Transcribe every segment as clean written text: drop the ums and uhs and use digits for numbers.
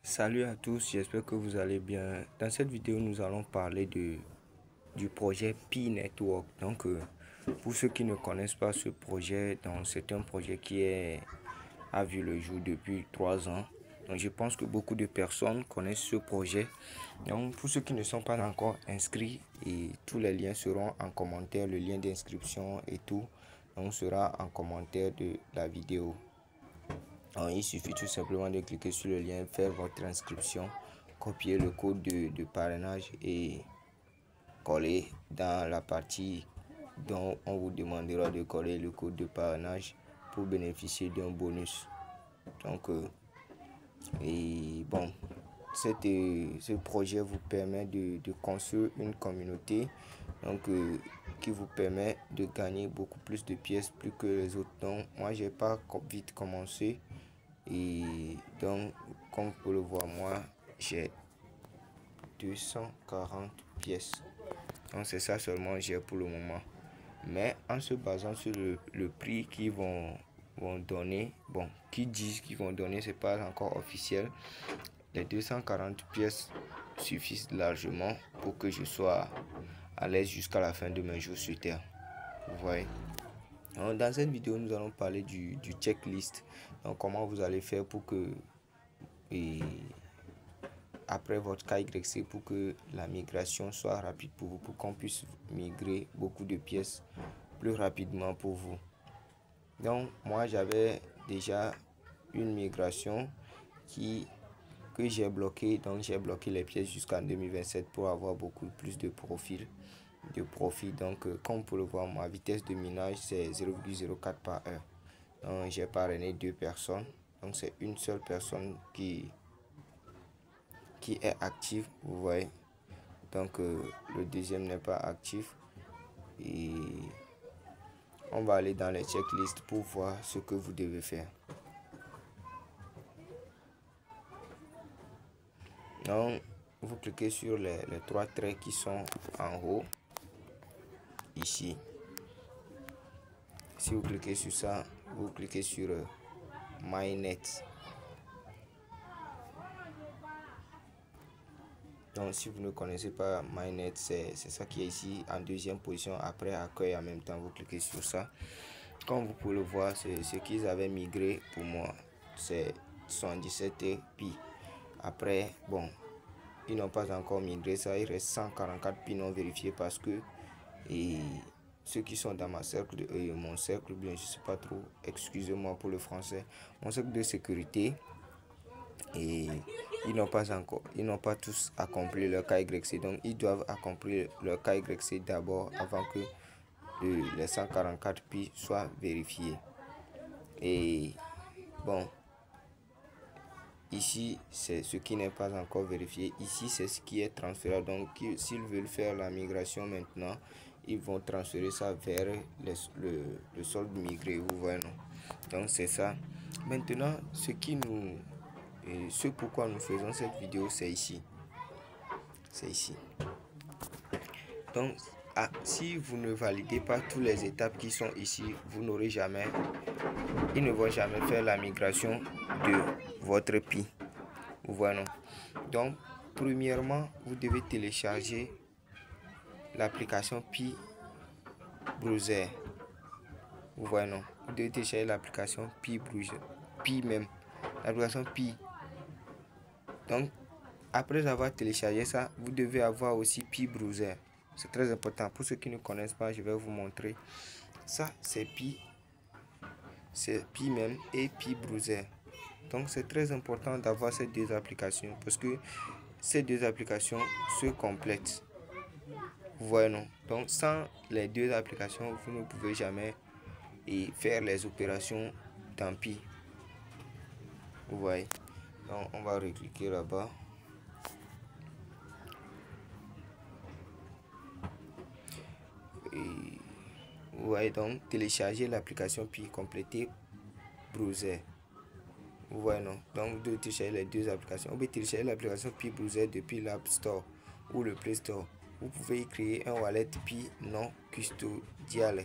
Salut à tous, j'espère que vous allez bien. Dans cette vidéo, nous allons parler du projet Pi Network. Pour ceux qui ne connaissent pas ce projet, c'est un projet a vu le jour depuis 3 ans. Donc, je pense que beaucoup de personnes connaissent ce projet. Donc, pour ceux qui ne sont pas encore inscrits, et tous les liens seront en commentaire, le lien d'inscription et tout, donc sera en commentaire de la vidéo. Alors, il suffit tout simplement de cliquer sur le lien, faire votre inscription, copier le code de parrainage et coller dans la partie dont on vous demandera de coller le code de parrainage pour bénéficier d'un bonus. Ce projet vous permet de construire une communauté qui vous permet de gagner beaucoup plus de pièces plus que les autres. Donc moi j'ai pas vite commencé et donc comme vous pouvez le voir, moi j'ai 240 pièces. Donc c'est ça seulement j'ai pour le moment. Mais en se basant sur le prix qu'ils vont donner, qui disent qu'ils vont donner, c'est pas encore officiel. Les 240 pièces suffisent largement pour que je sois à l'aise jusqu'à la fin de mes jours sur terre. Vous voyez. Alors, dans cette vidéo, nous allons parler du checklist. Donc, comment vous allez faire pour que, après votre KYC, pour que la migration soit rapide pour vous, pour qu'on puisse migrer beaucoup de pièces plus rapidement pour vous. Donc, moi, j'avais déjà une migration que j'ai bloqué. Donc, j'ai bloqué les pièces jusqu'en 2027 pour avoir beaucoup plus de profit. Donc, comme vous pouvez le voir, ma vitesse de minage, c'est 0,04 par heure. Donc, j'ai parrainé 2 personnes. Donc, c'est une seule personne qui est active, vous voyez. Donc, le deuxième n'est pas actif. Et on va aller dans les checklists pour voir ce que vous devez faire. Donc, vous cliquez sur les 3 traits qui sont en haut, ici. Si vous cliquez sur ça, vous cliquez sur MyNet. Donc, si vous ne connaissez pas MyNet, c'est ça qui est ici en deuxième position après accueil. En même temps, vous cliquez sur ça. Comme vous pouvez le voir, c'est ce qu'ils avaient migré pour moi. C'est 77 pi. Après, ils n'ont pas encore migré ça. Il reste 144 pi non vérifiés parce que ceux qui sont dans mon cercle, bien je sais pas trop, excusez-moi pour le français, mon cercle de sécurité, et ils n'ont pas tous accompli leur KYC. Donc ils doivent accomplir leur KYC d'abord avant que les 144 pi soient vérifiés. Et ici c'est ce qui n'est pas encore vérifié. Ici c'est ce qui est transféré. Donc s'ils veulent faire la migration maintenant, ils vont transférer ça vers le solde migré, vous voyez, non? Donc c'est ça. Maintenant, ce pourquoi nous faisons cette vidéo, c'est ici. Donc si vous ne validez pas toutes les étapes qui sont ici, ils ne vont jamais faire la migration de votre Pi, vous voyez, non? Donc premièrement, vous devez télécharger l'application Pi Browser, vous voyez, non? Vous devez télécharger l'application Pi Browser, l'application Pi. Donc après avoir téléchargé ça, vous devez avoir aussi Pi Browser. C'est très important. Pour ceux qui ne connaissent pas, je vais vous montrer. Ça, c'est Pi même et Pi Browser. Donc c'est très important d'avoir ces deux applications parce que ces deux applications se complètent. Vous voyez, non? Donc sans les deux applications, vous ne pouvez jamais faire les opérations dans Pi. Vous voyez. Donc on va recliquer là-bas. Vous voyez, donc télécharger l'application Pi, compléter Browser. Vous voyez, non? Donc vous devez télécharger les deux applications. Vous pouvez télécharger l'application Pi Browser depuis l'App Store ou le Play Store. Vous pouvez créer un wallet Pi non custodial,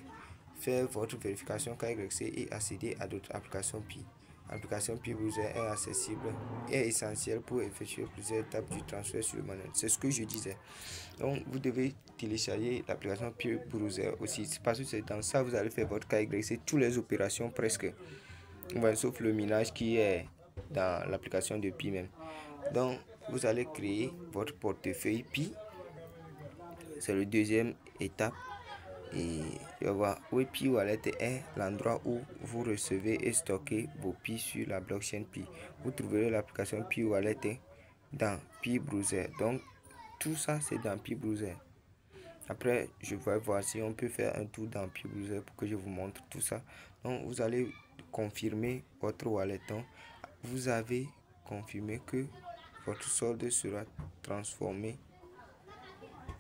faire votre vérification KYC et accéder à d'autres applications Pi. L'application Pi Browser est accessible et essentielle pour effectuer plusieurs étapes du transfert sur le manuel. C'est ce que je disais. Donc, vous devez télécharger l'application Pi Browser aussi, parce que c'est dans ça que vous allez faire votre KYC, toutes les opérations presque, sauf le minage qui est dans l'application de Pi même. Donc, vous allez créer votre portefeuille Pi. C'est la deuxième étape. Et tu vas voir, Pi Wallet est l'endroit où vous recevez et stockez vos Pi sur la blockchain Pi. Vous trouverez l'application Pi Wallet dans Pi Browser. Donc, tout ça, c'est dans Pi Browser. Après, je vais voir si on peut faire un tour dans Pi Browser pour que je vous montre tout ça. Donc, vous allez confirmer votre wallet. Donc, vous avez confirmé que votre solde sera transformé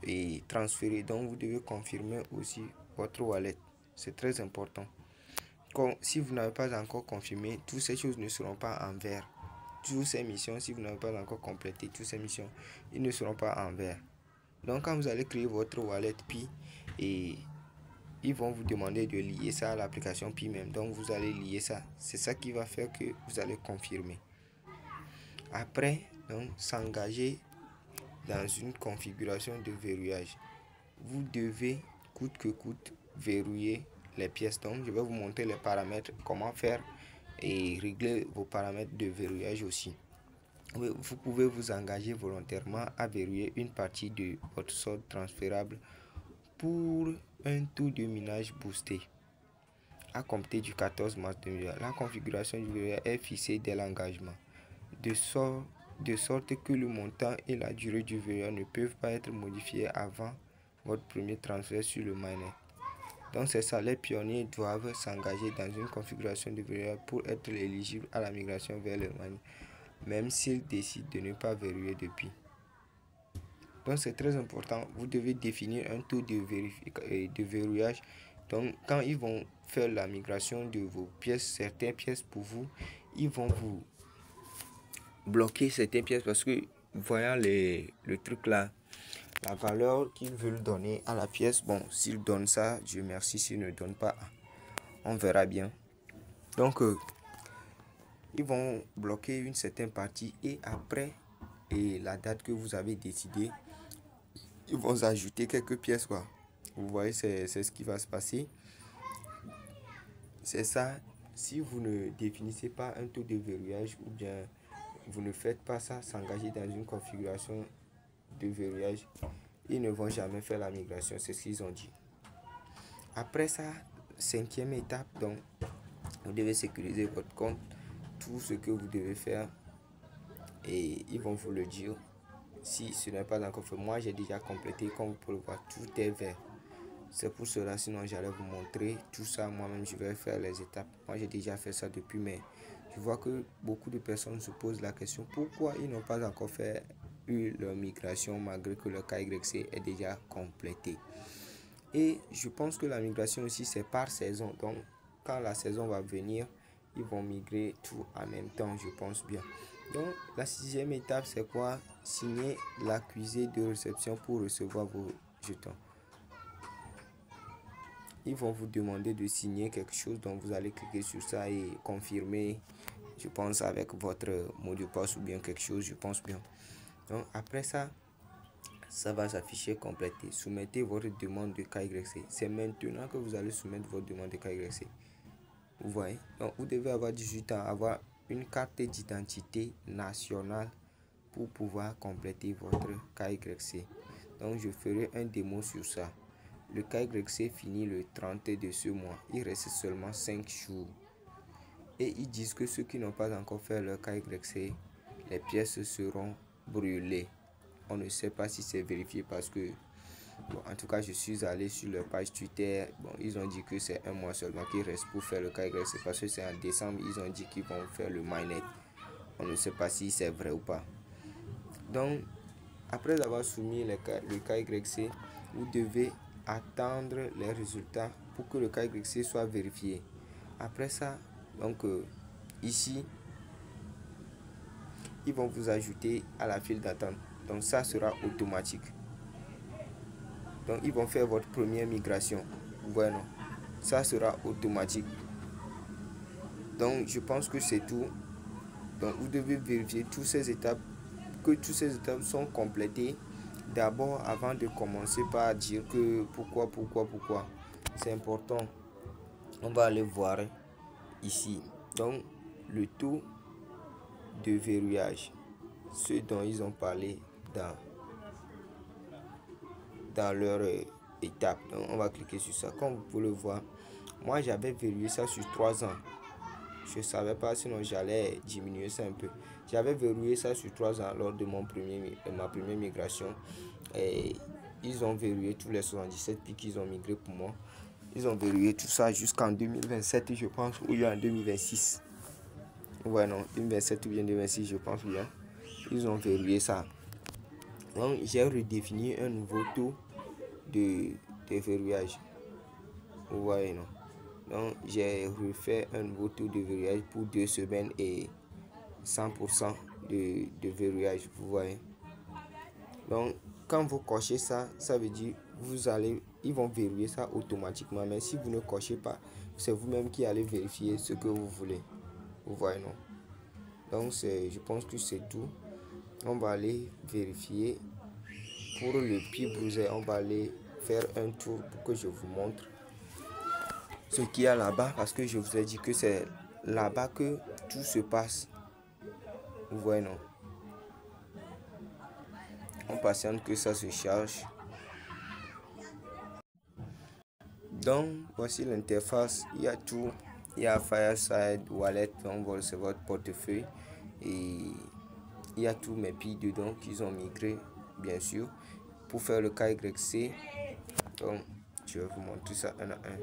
et transféré. Donc, vous devez confirmer aussi votre wallet. C'est très important. Si vous n'avez pas encore confirmé, toutes ces choses ne seront pas en vert. Toutes ces missions, si vous n'avez pas encore complété toutes ces missions, ils ne seront pas en vert. Donc, quand vous allez créer votre wallet Pi, et ils vont vous demander de lier ça à l'application Pi même. Donc, vous allez lier ça. C'est ça qui va faire que vous allez confirmer. Après, donc, s'engager dans une configuration de verrouillage. Vous devez coûte que coûte verrouiller les pièces. Donc, je vais vous montrer les paramètres, comment faire et régler vos paramètres de verrouillage aussi. Vous pouvez vous engager volontairement à verrouiller une partie de votre solde transférable pour un taux de minage boosté à compter du 14 mars 2020. La configuration du verrouillage est fixée dès l'engagement, de sorte que le montant et la durée du verrouillage ne peuvent pas être modifiés avant votre premier transfert sur le mainnet. Donc c'est ça, les pionniers doivent s'engager dans une configuration de verrouillage pour être éligibles à la migration vers le mainnet, même s'ils décident de ne pas verrouiller depuis. Donc c'est très important, vous devez définir un taux de verrouillage. Donc quand ils vont faire la migration de vos pièces, certaines pièces pour vous, ils vont vous bloquer certaines pièces parce que voyant le truc là, la valeur qu'ils veulent donner à la pièce, bon, s'ils donnent ça, Dieu merci, s'ils ne donnent pas, on verra bien. Donc ils vont bloquer une certaine partie et après la date que vous avez décidé, ils vont ajouter quelques pièces quoi. Vous voyez, c'est ce qui va se passer. C'est ça, si vous ne définissez pas un taux de verrouillage ou bien vous ne faites pas ça, s'engager dans une configuration de verrouillage, ils ne vont jamais faire la migration, c'est ce qu'ils ont dit. Après ça, cinquième étape, donc vous devez sécuriser votre compte, tout ce que vous devez faire et ils vont vous le dire si ce n'est pas encore fait. Moi j'ai déjà complété, comme vous pouvez le voir, tout est vert. C'est pour cela, sinon j'allais vous montrer tout ça moi-même, je vais faire les étapes. Moi j'ai déjà fait ça depuis, mais je vois que beaucoup de personnes se posent la question pourquoi ils n'ont pas encore fait leur migration malgré que le KYC est déjà complété. Et je pense que la migration aussi c'est par saison, donc quand la saison va venir, ils vont migrer tout en même temps, je pense bien. Donc la sixième étape c'est quoi? Signer l'accusé de réception pour recevoir vos jetons. Ils vont vous demander de signer quelque chose, donc vous allez cliquer sur ça et confirmer, je pense avec votre mot de passe ou bien quelque chose, je pense bien. Donc après ça, ça va s'afficher complété. Soumettez votre demande de KYC. C'est maintenant que vous allez soumettre votre demande de KYC. Vous voyez, donc vous devez avoir 18 ans, avoir une carte d'identité nationale pour pouvoir compléter votre KYC. Donc je ferai un démo sur ça. Le KYC finit le 30 de ce mois. Il reste seulement 5 jours. Et ils disent que ceux qui n'ont pas encore fait leur KYC, les pièces seront brûlées. On ne sait pas si c'est vérifié parce que, bon, en tout cas, je suis allé sur leur page Twitter. Bon, ils ont dit que c'est un mois seulement qu'il reste pour faire le KYC parce que c'est en décembre. Ils ont dit qu'ils vont faire le mainnet. On ne sait pas si c'est vrai ou pas. Donc, après avoir soumis le KYC, vous devez attendre les résultats pour que le KYC soit vérifié. Après ça, donc ici, ils vont vous ajouter à la file d'attente. Donc ça sera automatique. Donc ils vont faire votre première migration. Voilà, ça sera automatique. Donc je pense que c'est tout. Donc vous devez vérifier que toutes ces étapes sont complétées d'abord avant de commencer par dire que pourquoi. C'est important. On va aller voir ici. Donc le taux de verrouillage, ce dont ils ont parlé dans leur étape. Donc on va cliquer sur ça. Comme vous pouvez le voir, moi j'avais verrouillé ça sur 3 ans. Je savais pas, sinon j'allais diminuer ça un peu. J'avais verrouillé ça sur 3 ans lors de ma première migration. Et ils ont verrouillé tous les 77 pics qu'ils ont migré pour moi. Ils ont verrouillé tout ça jusqu'en 2027, je pense, ou bien en 2026. Ouais, non, 2027 ou bien 2026, je pense bien. Ils ont verrouillé ça. Donc j'ai redéfini un nouveau taux de verrouillage. Vous voyez, non? Donc j'ai refait un nouveau taux de verrouillage pour 2 semaines et 100% de verrouillage, vous voyez. Donc quand vous cochez ça, ça veut dire ils vont verrouiller ça automatiquement. Mais si vous ne cochez pas, c'est vous-même qui allez vérifier ce que vous voulez. Vous voyez, non? Donc je pense que c'est tout. On va aller vérifier pour le Pi Browser. On va aller faire un tour pour que je vous montre ce qu'il y a là-bas, parce que je vous ai dit que c'est là-bas que tout se passe. Vous voyez, non? On patiente que ça se charge. Donc voici l'interface. Il y a tout. Il y a Fireside Wallet, on va recevoir votre portefeuille, et il y a tous mes Pi dedans qu'ils ont migré, bien sûr, pour faire le KYC. Donc je vais vous montrer ça un à un.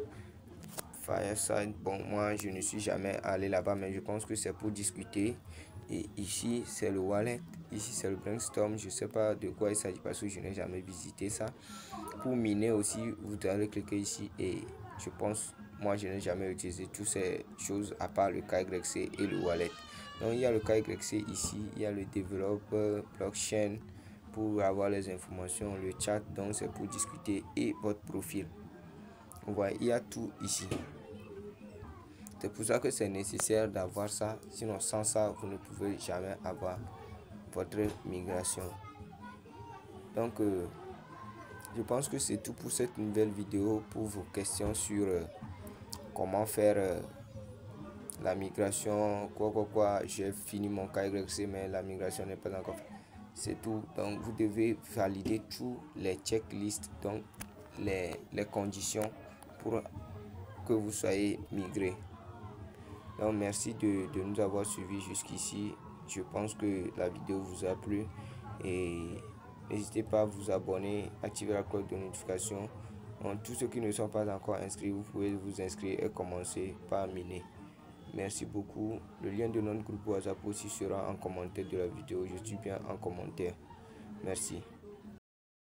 Fireside, bon, moi je ne suis jamais allé là-bas, mais je pense que c'est pour discuter. Et ici c'est le wallet, ici c'est le brainstorm. Je sais pas de quoi il s'agit parce que je n'ai jamais visité ça. Pour miner aussi, vous allez cliquer ici, et je pense, moi je n'ai jamais utilisé toutes ces choses à part le KYC et le wallet. Donc il y a le KYC ici, il y a le développeur blockchain pour avoir les informations, le chat, donc c'est pour discuter, et votre profil. Vous voyez, il y a tout ici. C'est pour ça que c'est nécessaire d'avoir ça, sinon sans ça vous ne pouvez jamais avoir votre migration. Donc je pense que c'est tout pour cette nouvelle vidéo. Pour vos questions sur comment faire la migration, j'ai fini mon KYC mais la migration n'est pas encore faite. C'est tout. Donc vous devez valider tous les checklists, donc les conditions pour que vous soyez migré. Donc merci de nous avoir suivis jusqu'ici. Je pense que la vidéo vous a plu, et n'hésitez pas à vous abonner, activer la cloche de notification. Tous ceux qui ne sont pas encore inscrits, vous pouvez vous inscrire et commencer par miner. Merci beaucoup. Le lien de notre groupe WhatsApp aussi sera en commentaire de la vidéo. Je suis bien en commentaire. Merci.